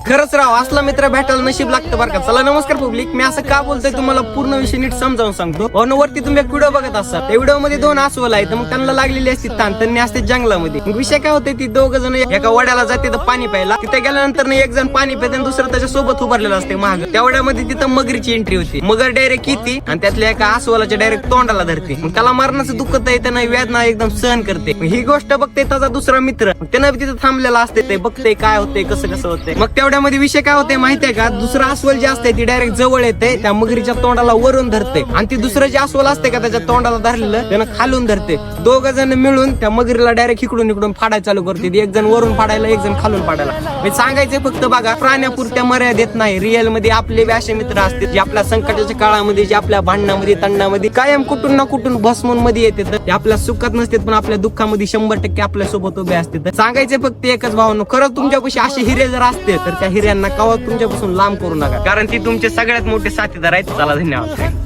खरंच राव, असला मित्र भेटायला नशीब लागतं बरं का. चला नमस्कार पब्लिक, मी असं का बोलतोय तुम्हाला पूर्ण विषय नीट समजावून सांगतो. वरती तुम्ही एक व्हिडिओ बघत असाल, त्या व्हिडिओ मध्ये 2 अस्वल आहेत, मग त्यांना लागलेली असते ताण, त्यांनी असते जंगलामध्ये. मग विषय काय होते, ती 2 जण एका वड्याला जाते पाणी प्यायला. तिथे गेल्यानंतर एक जण पाणी पिते आणि दुसरं त्याच्या सोबत उभारलेला असते महाग. त्या वड्यामध्ये तिथं मगरीची एंट्री होती. मगर डायरेक्ट येते आणि त्यातल्या एका अस्वलाच्या डायरेक्ट तोंडाला धरते. मग त्याला मरणाचं दुःखत आहे, त्यानं वेदना एकदम सहन करते. ही गोष्ट बघते त्याचा दुसरा मित्र, त्यानं तिथं थांबलेला असते, ते बघते काय होते, कसं कसं होते. मग तेवढ्यामध्ये विषय काय होते माहितीये का, दुसरा अस्वल जे असते ती डायरेक्ट जवळ येते, त्या मगरीच्या तोंडाला वरून धरते आणि ती दुसरं जे अस्वल असते का त्याच्या तोंडाला धरलेलं त्यानं खालून धरते. 2 जण मिळून त्या मगरीला डायरेक्ट इकडून फाडायला चालू करते. एक जण वरून फाडायला, एक जण खालून फाडायला. मी सांगायचे फक्त बघा, प्राण्यापुरत्या मर्यादेत नाही, रिअल मध्ये आपले असे मित्र असते जे आपल्या संकटाच्या काळामध्ये, जे आपल्या भांडणामध्ये तंडामध्ये कायम कुठून ना कुठून भस्मून मध्ये येते. ते आपल्या सुखात नसते पण आपल्या दुःखामध्ये 100% आपल्या सोबत उभे असते. सांगायचे फक्त एकच भावनो, खरं तुमच्यापाशी असे हिरे जर असते तर त्या हिऱ्यांना कवा तुमच्यापासून लांब करू नका, कारण ती तुमचे सगळ्यात मोठे साथीदार आहेत. चला धन्यवाद.